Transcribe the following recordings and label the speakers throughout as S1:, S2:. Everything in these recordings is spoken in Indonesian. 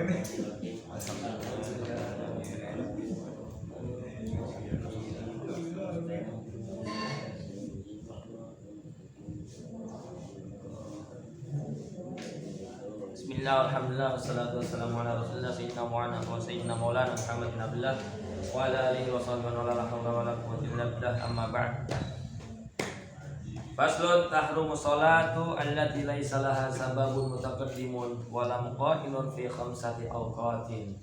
S1: Bismillah, alhamdulillah, wassalatu wassalamu ala rasulillah sayyidina maulana Muhammad bin Abdullah wa ala alihi wa sahbihi wa la hawla wa la quwwata illa billah, amma ba'd. Faslun tahrumu sholatu allati laisa laha sababun mutaqaddimun wa lam qainun fi khamsati awqatin.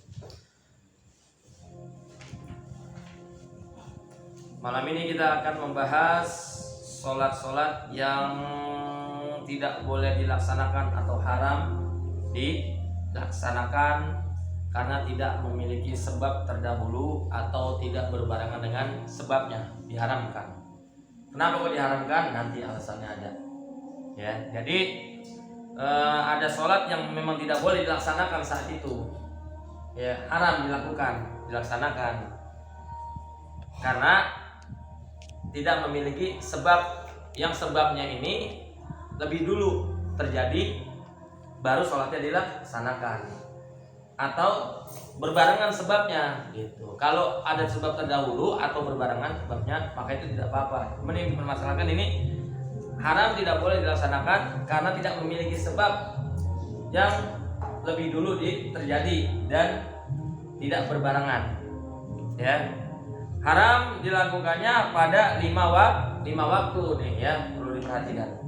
S1: Malam ini kita akan membahas sholat-sholat yang tidak boleh dilaksanakan atau haram dilaksanakan karena tidak memiliki sebab terdahulu atau tidak berbarengan dengan sebabnya, diharamkan. Kenapa kok diharamkan? Nanti alasannya ada. Ya, jadi ada sholat yang memang tidak boleh dilaksanakan saat itu. Ya, haram dilaksanakan karena tidak memiliki sebab, yang sebabnya ini lebih dulu terjadi baru sholatnya dilaksanakan atau berbarengan sebabnya gitu. Kalau ada sebab terdahulu atau berbarengan sebabnya maka itu tidak apa-apa. Cuman yang dipermasalahkan ini haram, tidak boleh dilaksanakan karena tidak memiliki sebab yang lebih dulu terjadi dan tidak berbarengan. Ya, haram dilakukannya pada lima waktu nih ya, perlu diperhatikan.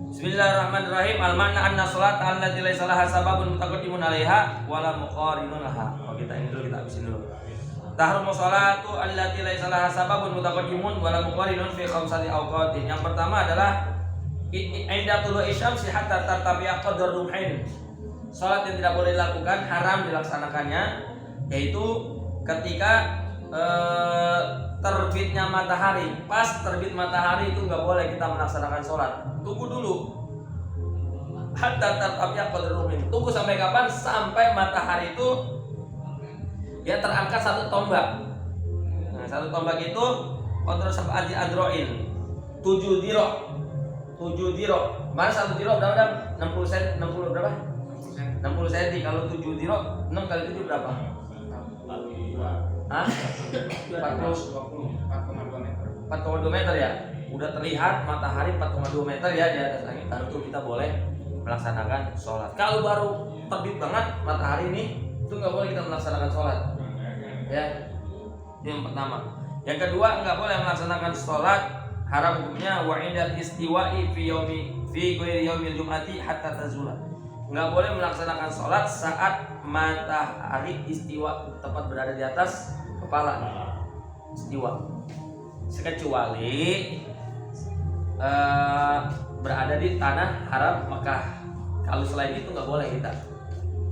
S1: Bismillahirrahmanirrahim. Al-makna anna sholat allati laisa laha sababun mutaqaddimun 'alaiha wa la muqarinun laha. Kita ini dulu, kita habisin dulu. Tahrumu sholatu allati laisa laha sababun mutaqaddimun wa la muqarinun fi khamsati awqatin. Yang pertama adalah inda tulu'i syamsi hatta tartafi'a qadar rumhin. Salat yang tidak boleh dilakukan, haram dilaksanakannya, yaitu ketika terbitnya matahari. Pas terbit matahari itu nggak boleh kita melaksanakan sholat. Tunggu dulu. Hatta tartafi'a qadar rumhin. Tunggu sampai kapan? Sampai matahari itu ya terangkat satu tombak. Nah, satu tombak itu qadar sab'ati adro'il, 7 dirok. 7 dirok. Mana satu dirok berapa? 60 cm, 60 berapa? 60 cm. Kalau 7 dirok, 6 kali 7 berapa? Hah? 4,2 meter ya. Udah terlihat matahari 4,2 meter ya di atas langit. Tentu kita boleh melaksanakan sholat. Kalau baru terbit banget matahari ini, itu nggak boleh kita melaksanakan sholat. Ya, itu yang pertama. Yang kedua, nggak boleh melaksanakan sholat, haram hukumnya wa indal istiwa'i fi ghairi yaumil jum'ati hatta tazula. Nggak boleh melaksanakan sholat saat matahari istiwa, tepat berada di atas kepala, istiwa, kecuali berada di tanah haram Mekah. Kalau selain itu nggak boleh kita.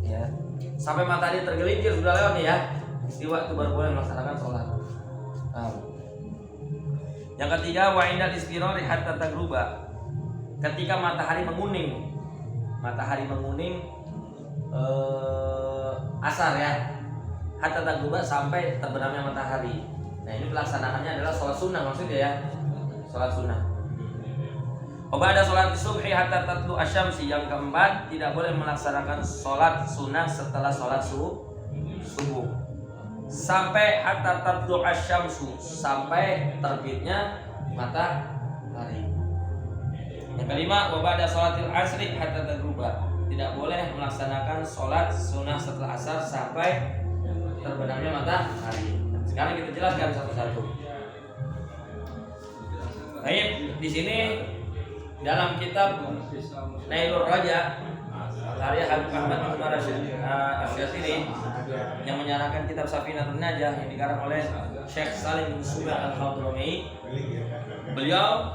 S1: Ya, sampai matahari tergelincir sudah lewat nih ya, istiwa itu baru boleh melaksanakan sholat. Yang ketiga, wa indal istirari hatta tagruba. Ketika matahari menguning, asar ya, hatta tagruba, sampai terbenamnya matahari. Nah, ini pelaksanaannya adalah sholat sunnah maksudnya ya, sholat sunnah. Ba'da sholat subhi hatta tatlu asyamsi. Yang keempat, tidak boleh melaksanakan sholat sunnah setelah sholat subuh sampai hatta tatlu asyamsu, sampai terbitnya matahari. Yang kelima, ba'da sholatil asri hatta tagruba. Tidak boleh melaksanakan sholat sunnah setelah asar sampai terbenamnya matahari. Sekarang kita jelaskan satu-satu. Baik, di sini dalam kitab Nailur Raja karya Habib Ahmad bin Umar Asy-Syafi'i yang menyarankan kitab Safinatun Najah yang dikarang oleh Syekh Salim bin Subair Al-Hadrami, beliau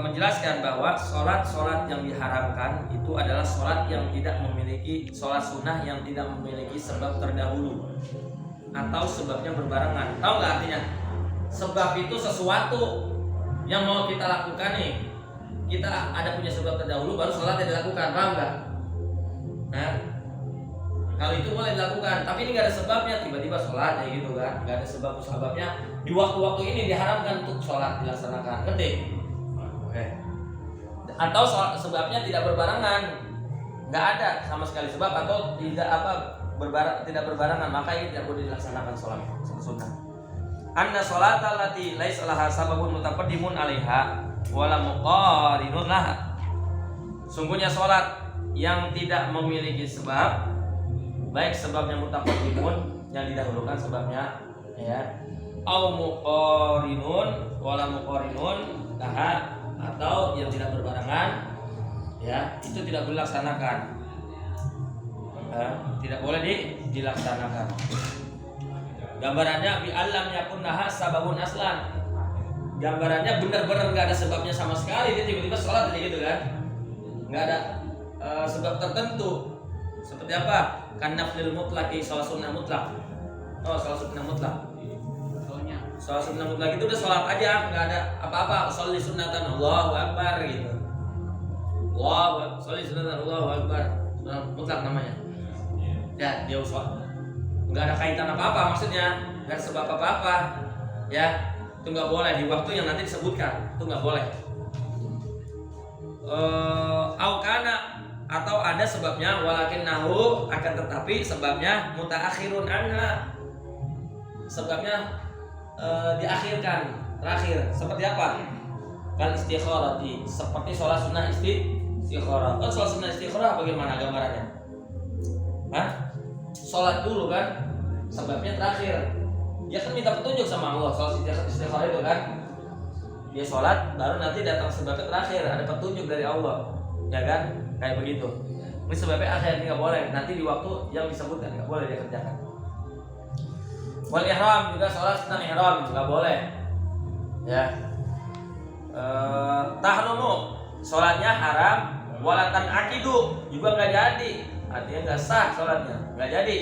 S1: menjelaskan bahwa sholat yang diharamkan itu adalah sholat yang tidak memiliki, sholat sunnah yang tidak memiliki sebab terdahulu atau sebabnya berbarengan. Tahu nggak artinya? Sebab itu sesuatu yang mau kita lakukan nih, kita ada punya sebab terdahulu baru sholat yang dilakukan, paham nggak? Nah, kalau itu boleh dilakukan, tapi ini nggak ada sebabnya, tiba-tiba sholat ya gitu kan, nggak ada sebabnya. Di waktu-waktu ini diharamkan untuk sholat dilaksanakan, ngerti? Oke. Atau sebabnya tidak berbarengan, nggak ada sama sekali sebab atau tidak tidak berbarengan, maka ini tidak boleh dilaksanakan sholat sunnah. Anna sholata allati laisa laha sababun mutaqaddimun 'alaiha wala muqarinun laha. Sungguhnya sholat yang tidak memiliki sebab, baik sebabnya mutaqaddimun yang didahulukan sebabnya, ya, au muqarinun wala muqarinun laha, atau yang tidak berbarengan, ya, itu tidak boleh dilaksanakan. Tidak boleh dilaksanakan. Gambarannya bi alam yakun naha sababun aslan. Gambarannya benar-benar nggak ada sebabnya sama sekali, dia tiba-tiba sholat aja gitu kan, nggak ada sebab tertentu. Seperti apa? Kan naflil mutlaki, sholat sunnah mutlak. Sholat sunnah mutlak. Sholat sunnah mutlak itu udah sholat aja, nggak ada apa-apa. Sholli sunnatan Allahu Akbar gitu. Sholli sunnatan Allahu Akbar. Sunnah mutlak namanya. Ya, dia sholat. Nggak ada kaitan apa-apa, maksudnya nggak ada sebab apa-apa, ya, itu nggak boleh di waktu yang nanti disebutkan, itu nggak boleh. Aukana, atau ada sebabnya, walakin nahu, akan tetapi sebabnya mutaakhirun anha, sebabnya diakhirkan, terakhir. Seperti apa? Kan istikharati, seperti sholat sunnah istikharah. Kan sholat sunnah istikharah bagaimana gambarannya? Sholat dulu kan, sebabnya terakhir. Dia kan minta petunjuk sama Allah. Sholat istikharah itu kan, dia sholat baru nanti datang sebabnya terakhir, ada petunjuk dari Allah, ya kan, kayak begitu. Ini sebabnya akhir, nggak boleh. Nanti di waktu yang disebutkan nggak boleh dia kerjakan. Wal ihram juga, sholat sunnah ihram nggak boleh, ya. Tahrumu, sholatnya haram. Walatan akidu juga nggak jadi, artinya nggak sah sholatnya, nggak jadi.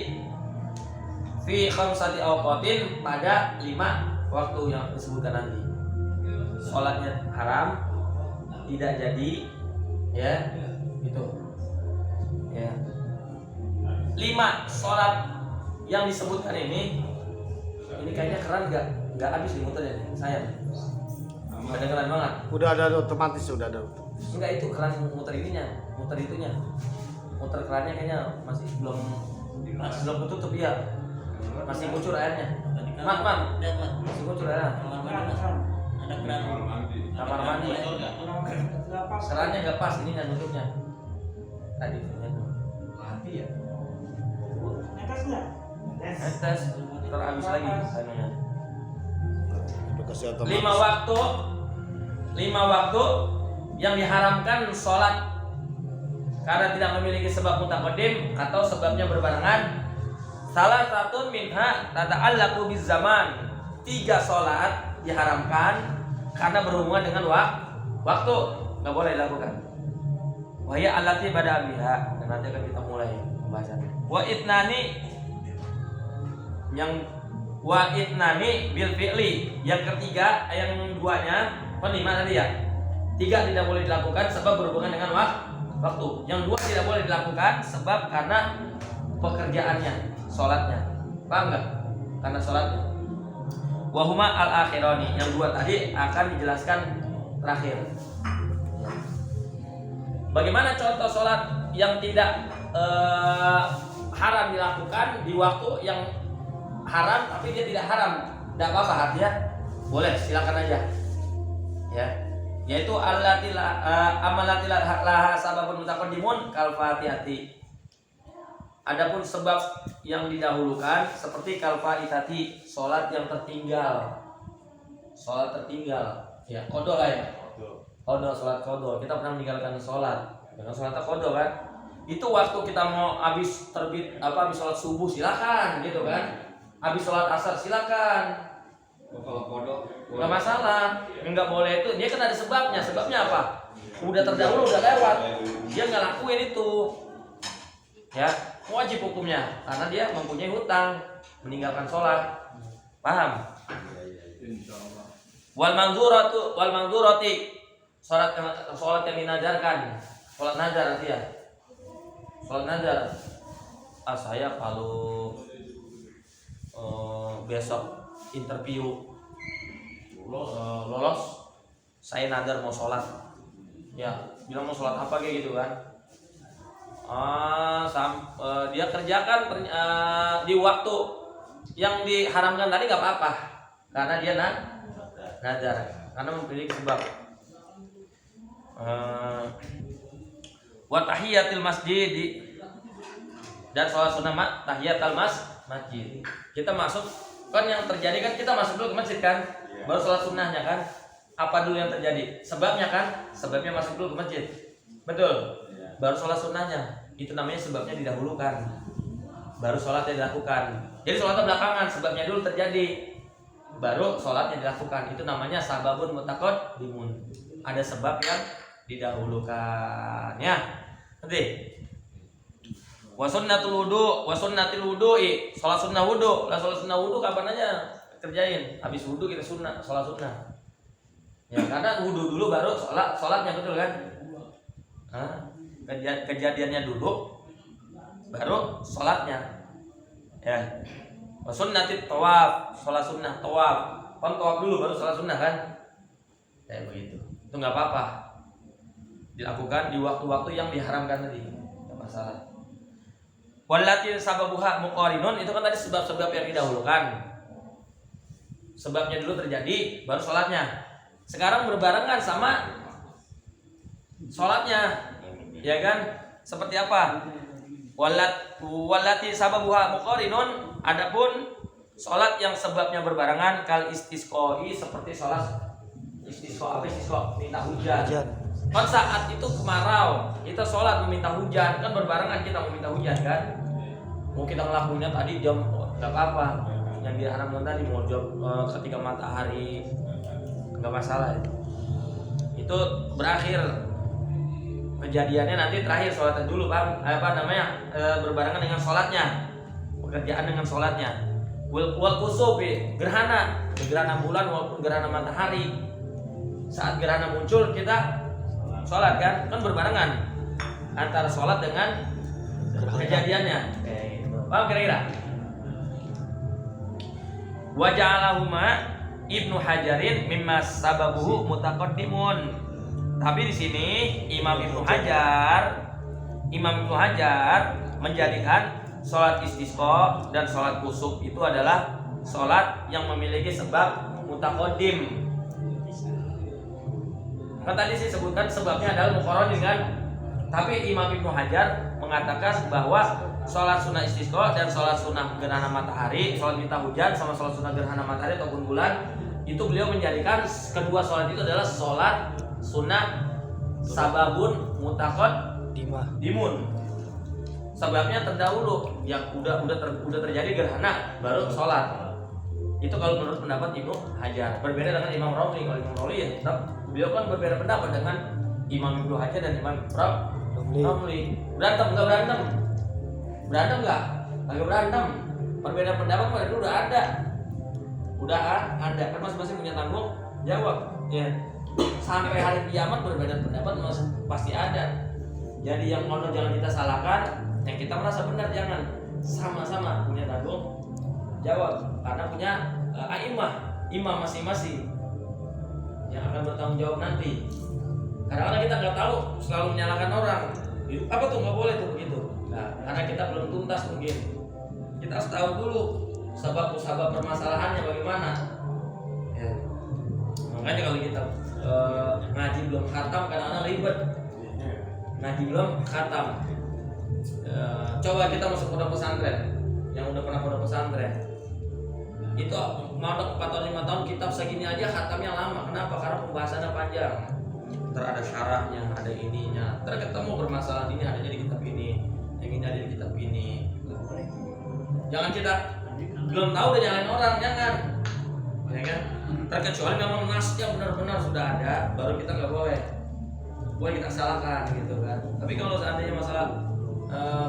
S1: Fi khamsati awqatin, pada 5 waktu yang disebutkan nanti. Sholatnya haram, tidak jadi, ya, gitu, ya. 5 sholat yang disebutkan ini kayaknya keren, nggak habis dimuter ya, saya. Ada keren banget.
S2: Udah ada otomatis, sudah ada.
S1: Enggak, itu keran muter ininya, muter itunya, muter kerannya kayaknya masih belum ketutup, ya, masih muncul airnya. Masih muncul airnya.
S3: Ada keran
S1: Kamar mandi. Kerannya nggak pas, ininya nutupnya. Tadi mati ya. Tes terhabis lagi sayangnya. 5 waktu yang diharamkan sholat karena tidak memiliki sebab mutaqaddim atau sebabnya berbarengan. Salah satu minha tata'allaqu biz zaman. 3 sholat diharamkan karena berhubungan dengan waktu, nggak boleh dilakukan. Wahya allati bada biha, dan nanti akan kita mulai pembahasannya. Wa itnani bil fi'li. Yang ketiga, yang 2-nya, 5 tadi ya. 3 tidak boleh dilakukan sebab berhubungan dengan waktu. Yang 2 tidak boleh dilakukan sebab karena pekerjaannya, sholatnya. Paham nggak? Karena sholatnya. Wahuma al-akhirani. Yang 2 tadi akan dijelaskan terakhir. Bagaimana contoh sholat yang tidak haram dilakukan di waktu yang haram, tapi dia tidak haram? Tidak apa-apa, artinya boleh, silakan aja, ya. Yaitu allati laha sababun mutaqaddimun kal fatihati. Adapun sebab yang didahulukan seperti kal fatihati, salat yang tertinggal. Salat tertinggal, ya, qada lah ya. Qada, salat qada. Kita pernah meninggalkan salat. Dengan salat qada kan? Itu waktu kita mau habis terbit habis salat subuh silakan gitu kan. Habis salat asar silakan.
S4: Kalau kodok
S1: Nggak masalah, nggak boleh itu. Dia kan ada sebabnya. Sebabnya apa? Udah terdahulu, udah lewat. Dia nggak lakuin itu, ya, wajib hukumnya karena dia mempunyai hutang, meninggalkan sholat. Paham? Wal mangdurati, sholat yang dinajarkan, sholat nazar artinya. Sholat nazar. Saya kalau besok interview lolos, saya nazar mau sholat, ya, bilang mau sholat apa kayak gitu kan. Dia kerjakan di waktu yang diharamkan tadi nggak apa-apa karena dia nazar karena memiliki sebab. Wa tahiyatil masjid dan sholat sunnah tahiyatul masjid. Kita masuk kan yang terjadi kan kita masuk dulu ke masjid kan, baru sholat sunnahnya kan. Apa dulu yang terjadi? Sebabnya kan, sebabnya masuk dulu ke masjid, betul. Baru sholat sunnahnya, itu namanya sebabnya didahulukan. Baru sholatnya dilakukan. Jadi sholatnya belakangan, sebabnya dulu terjadi, baru sholatnya dilakukan. Itu namanya sababun mutaqaddimun. Ada sebab yang didahulukan. Ya, nanti. Wa sunnatul wudu'i, sholat sunnah wudu. Lah sholat sunnah wudu kapan aja kerjain? Habis wudu kita sholat sunnah. Ya, karena wudu dulu baru sholatnya, betul kan? Kejadiannya dulu baru sholatnya. Ya. Wa sunnatit tawaf, sholat sunnah tawaf. Kan tawaf dulu baru sholat sunnah kan? Kayak begitu. Itu nggak apa-apa. Dilakukan di waktu-waktu yang diharamkan tadi. Enggak masalah. Wallati sababuha muqarinun, itu kan tadi sebab-sebab yang didahulukan. Sebabnya dulu terjadi baru sholatnya. Sekarang berbarengan sama sholatnya, ya kan? Seperti apa? Wallati sababuha muqarinun, adapun sholat yang sebabnya berbarengan kal istisqoi, seperti sholat istisqa. Apa istisqa? Minta hujan. Kan saat itu kemarau, kita sholat meminta hujan, kan berbarengan kita meminta hujan kan? Mau kita ngelakuinnya tadi jam nggak apa-apa, yang diharamkan tadi mau jam ketika matahari nggak masalah itu berakhir kejadiannya nanti terakhir sholatnya dulu bang berbarengan dengan sholatnya, pekerjaan dengan sholatnya. Wal kusufi, gerhana bulan walaupun gerhana matahari, saat gerhana muncul kita sholat kan berbarengan antara sholat dengan kejadiannya. Paham kira-kira? Wa ja'alahuma Ibnu Hajarin mimma sababuhu mutaqaddimun. Tapi di sini Imam Ibnu Hajar menjadikan sholat istisqa dan sholat kusuf itu adalah sholat yang memiliki sebab mutaqaddim. Kan tadi sih sebutkan sebabnya adalah muqarrin kan. Tapi Imam Ibnu Hajar mengatakan bahwa sholat sunnah istisqa dan sholat sunnah gerhana matahari, sholat minta hujan sama sholat sunnah gerhana matahari ataupun bulan, itu beliau menjadikan kedua sholat itu adalah sholat sunnah sababun mutaqaddimun. Sebabnya terdahulu, yang udah terjadi gerhana baru sholat. Itu kalau menurut pendapat Ibnu Hajar. Berbeda dengan Imam Romli. Kalau Imam Romli ya tetap beliau kan berbeda pendapat dengan Imam Ibnu Hajar dan Imam Romli. Berantem nggak? Agak berantem. Perbedaan pendapat pada dulu udah ada. Kan masing-masing punya tanggung jawab. Ya. Sampai hari kiamat berbeda pendapat masih pasti ada. Jadi yang ono jangan kita salahkan, yang kita merasa benar jangan. Sama-sama punya tanggung jawab karena punya imam masing-masing yang akan bertanggung jawab nanti. Kadang-kadang kita nggak tahu, selalu menyalahkan orang. Apa tuh nggak boleh tuh begitu? Nah, karena kita belum tuntas mungkin. Kita harus tahu dulu sebab permasalahannya bagaimana. Ya. Makanya kalau kita ngaji belum khatam kadang-kadang ribet. Ngaji belum khatam. Coba kita masuk pondok pesantren, yang udah pernah pondok pesantren. Itu mondok 4 atau 5 tahun kitab segini aja khatamnya lama. Kenapa? Karena pembahasannya panjang. Ntar ada syarahnya, ada ininya. Ntar ketemu bermasalah ini adanya di kitab ini, yang ini ada di kitab ini. Jangan kita belum tahu udah nyalain orang, jangan. Ya kan? Ntar kecuali memang nasnya benar-benar sudah ada, baru kita nggak boleh kita salahkan gitu kan. Tapi kalau seandainya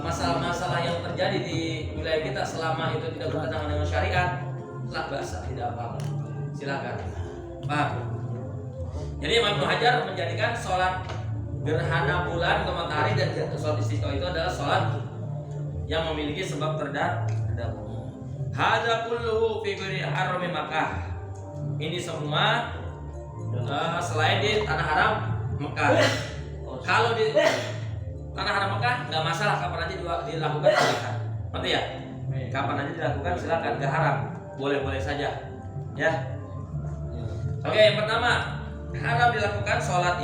S1: masalah-masalah yang terjadi di wilayah kita selama itu tidak bertentangan dengan syariat, lah bahasa tidak apa-apa. Silakan. Paham? Jadi Imam Ibnu Hajar menjadikan sholat gerhana bulan ke matahari dan sholat istisqa itu adalah sholat yang memiliki sebab terdahulu. Hadza kulluhu fi ghairi harami Makkah. Ini semua selain di tanah haram Mekah. tanah haram Mekah nggak masalah, kapan aja dilakukan silakan. Ngerti ya? Kapan aja dilakukan silakan, nggak haram, boleh-boleh saja. Ya. Oke, yang pertama haram dilakukan sholat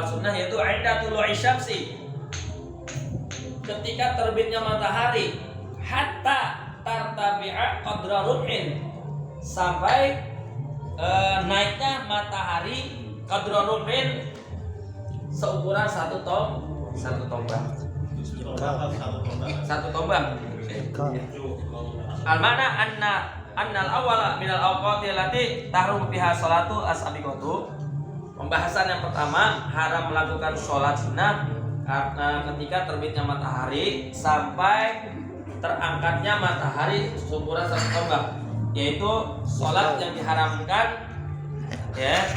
S1: sunnah yaitu inda tulu'i syamsi, ketika terbitnya matahari, hatta tartafi'a qadra rumhin, sampai naiknya matahari qadra rumhin, seukuran satu tombak. Al-mana annal awwala minal awqati allati tahrum fiha salatu as-sabiqatu. Pembahasan yang pertama, haram melakukan sholat sunnah ketika terbitnya matahari sampai terangkatnya matahari seukuran satu tombak, yaitu sholat yang diharamkan ya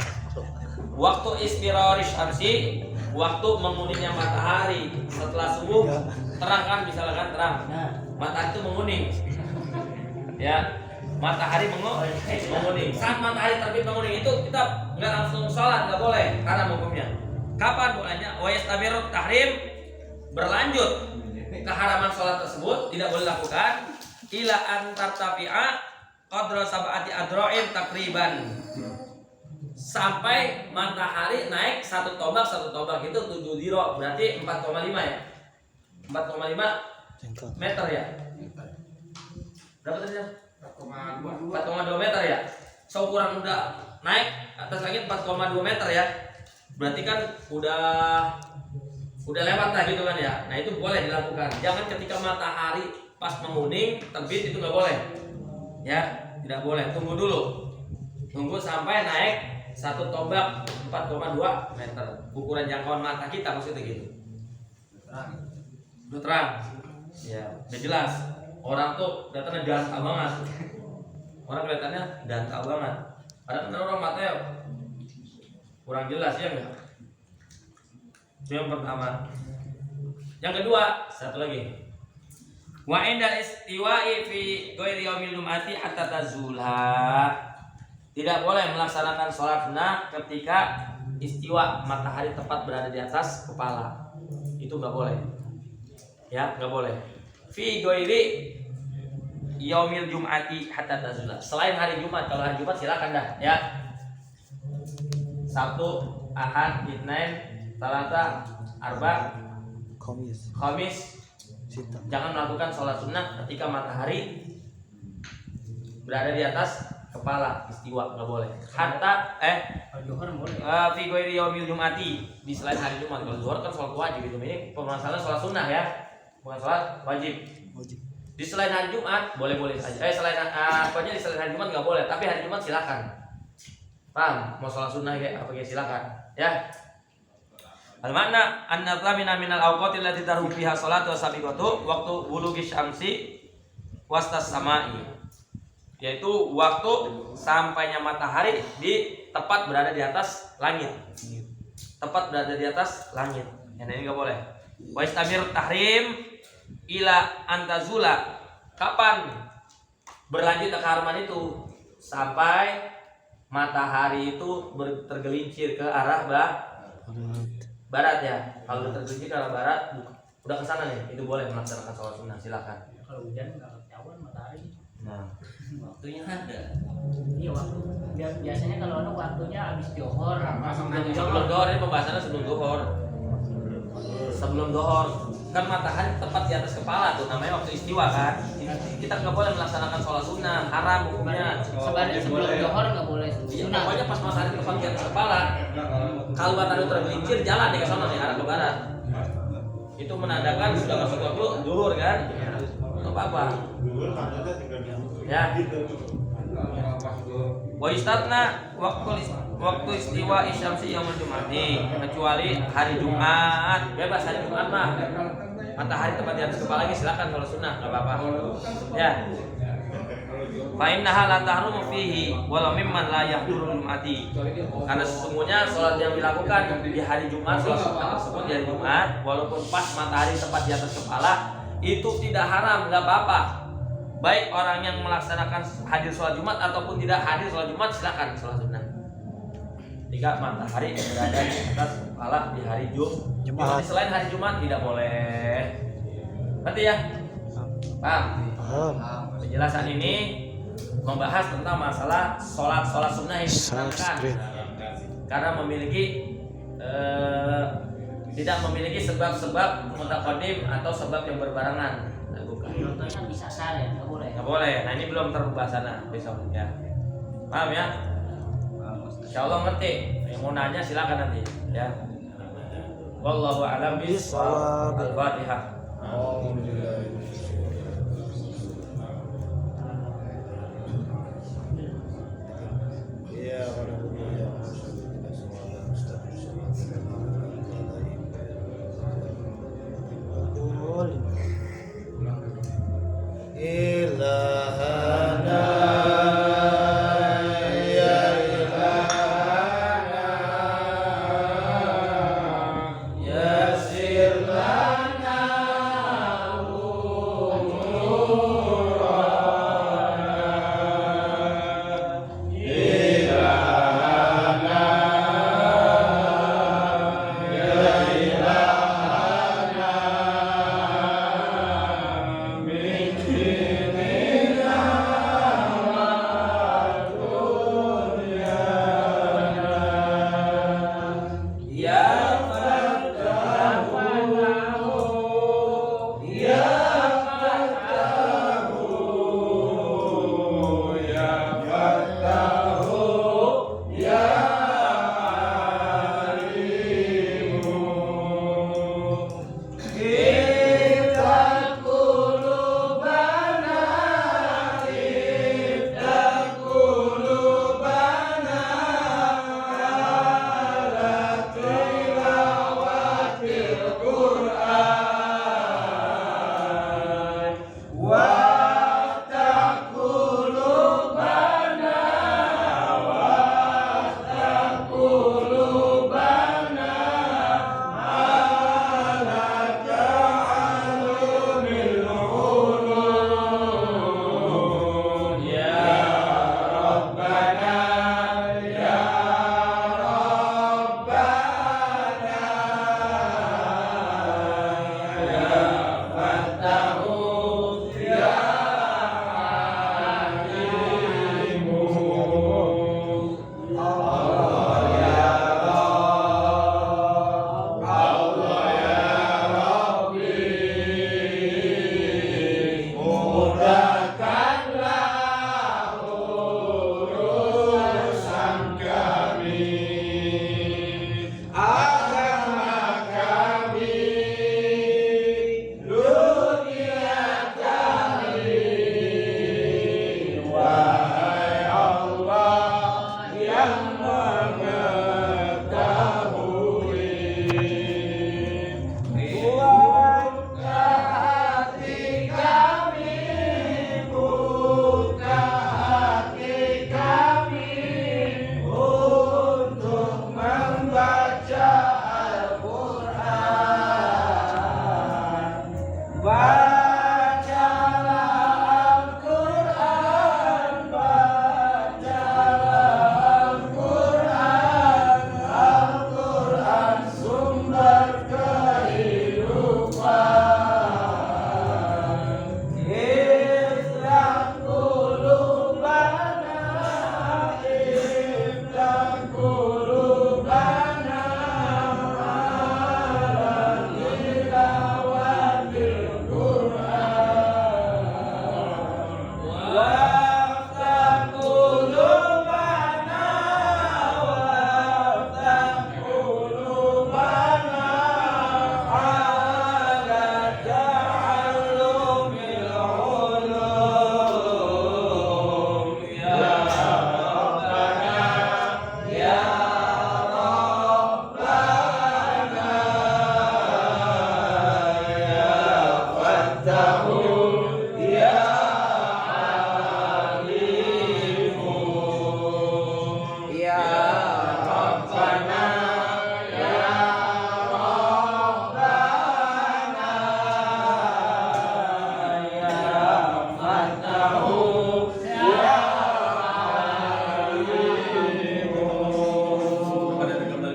S1: waktu istirari syamsi, waktu menguningnya matahari setelah subuh. Terang kan, misalkan terang matahari itu menguning ya, matahari menguning. Saat matahari terbit menguning itu kita nggak langsung sholat, nggak boleh, karena hukumnya. Kapan bolehnya? Wa yastamirut tahrim, berlanjut keharaman sholat tersebut tidak boleh lakukan ila antar tafi'a qadra sab'ati adro'in takriban, sampai matahari naik satu tombak itu 7 diro, berarti 4,5 ya, 4,5 meter ya. Berapa tadi? 4,2 meter ya. Seukuran udah naik atas langit 4,2 meter ya. Berarti kan udah lewat lah gitu kan ya. Nah itu boleh dilakukan. Jangan ketika matahari pas menguning terbit itu nggak boleh. Ya, tidak boleh. Tunggu dulu. Tunggu sampai naik satu tombak 4,2 meter. Ukuran jangkauan mata kita maksudnya gitu. Udah terang. Ya, udah jelas. Orang tuh datangnya ganteng banget. Orang kelihatannya ganteng banget. Ada orang matanya kurang jelas ya enggak? Itu yang pertama. Yang kedua, satu lagi. Wa inda istiwa'i fi ghairi yaumil jum'ati hatta tazula. Tidak boleh melaksanakan sholat sunnah ketika istiwa, matahari tepat berada di atas kepala. Itu enggak boleh. Ya, enggak boleh. Fi ghairi yaumil jum'ati hatta tazula. Selain hari Jumat, kalau hari Jumat silakan dah ya. Sabtu, Ahad, Itsnain, Salasa, Arba, Khamis. Jangan melakukan sholat sunnah ketika matahari berada di atas kepala, istiwa, nggak boleh. Hatta fi ghairi yaumil jum'ati, di selain hari Jumat. Kalau zuhur kan sholat wajib itu. Ini permasalahan sholat sunnah ya, bukan sholat wajib. Di selain hari Jumat boleh-boleh saja. Pokoknya di selain hari Jumat nggak boleh, tapi hari Jumat silakan. Paham? Mau sholat sunnah kayak apa silakan. Ya. Al-makna anna thamina minal awqati allati tarhu fiha salatu wasabiqatu waqtu bulughi syamsi wastas samai. Yaitu waktu sampainya matahari tepat berada di atas langit. Tepat berada di atas langit. Yang ini enggak boleh. Wa istamir tahrim ila antazula. Kapan berlanjut keharaman itu? Sampai matahari itu tergelincir ke arah barat ya. Kalau udah tergelincir ke arah barat, udah ke sana nih, itu boleh melaksanakan sholat sunnah, silakan.
S3: Kalau hujan nggak ketahuan matahari.
S1: Nah,
S3: Waktunya ada. Iya waktu. Biasanya kalau ada waktunya habis johor.
S1: sebelum dohor, ini pembahasannya sebelum dohor. Sebelum dohor kan matahari tepat di atas kepala tuh, namanya waktu istiwa kan. Kita nggak boleh melaksanakan sholat sunnah, haram hukumnya.
S3: Sebenarnya sebelum johor nggak boleh
S1: Iya,
S3: sunnah.
S1: pokoknya pas matahari tepat di atas kepala, kalau matahari tergelincir jalan nih ke sana nih, arah ke barat. Itu menandakan sudah masuk waktu zuhur kan? Untuk apa? Ya. Wa istatna waktu istiwa isyamsi yaumul jum'ati, kecuali hari Jumat. Bebas hari Jumat mah. Matahari tepat di atas kepala lagi silakan kalau sunnah, enggak apa-apa. Ya. Fa innaha la tahrumu fihi walau mimman la yahdurul jum'ati. Karena sesungguhnya sholat yang dilakukan di hari Jumat, sholat sunnah tersebut di hari Jumat, walaupun pas matahari tepat di atas kepala, itu tidak haram, enggak apa-apa. Baik orang yang melaksanakan hadir sholat Jumat ataupun tidak hadir sholat Jumat, silakan sholat sunnah. Jika matahari berada di atas berkepala di hari
S2: Jumat.
S1: Jumat. Selain hari Jumat tidak boleh. Ngerti ya? Paham?
S2: Paham.
S1: Penjelasan ini membahas tentang masalah sholat sunnah yang disunahkan karena memiliki tidak memiliki sebab-sebab mutaqaddim atau sebab yang berbarengan. Nah, bukan.
S3: Contohnya bisa sar ya, nggak boleh.
S1: Nggak boleh. Nah ini belum terbahas sana besok ya. Paham ya? Insya Allah ngerti. Yang mau nanya silakan nanti ya. Wallahu a'lam bishawab. Al-Fatihah.
S2: Ilahana ya ilahana yasir lana umurana ilahana ya ilahana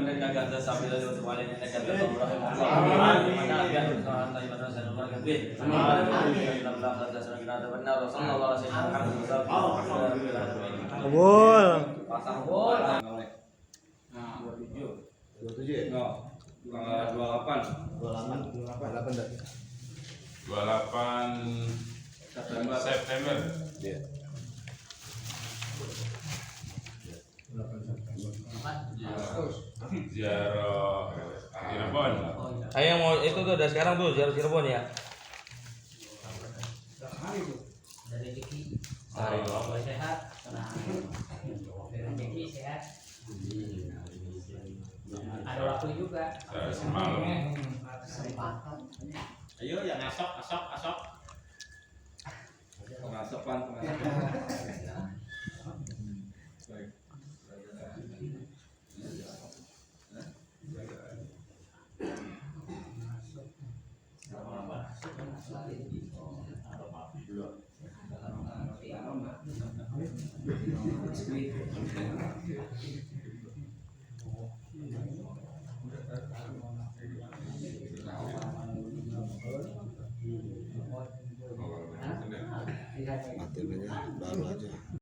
S2: min
S1: sambil semuanya
S5: Kabul.
S3: Kabul.
S4: Nah, 27. No. Tanggal 28 September.
S2: September. Ziarah Cirebon.
S1: Ayo yang mau itu tuh udah sekarang tuh Cirebon ya.
S3: Dari rezeki.
S1: Hari
S3: Sehat. Rezeki sehat. Ada waktu juga.
S2: Saya semalam.
S4: Ayo yang asok. Pengasopan. Baik.
S5: Baru aja.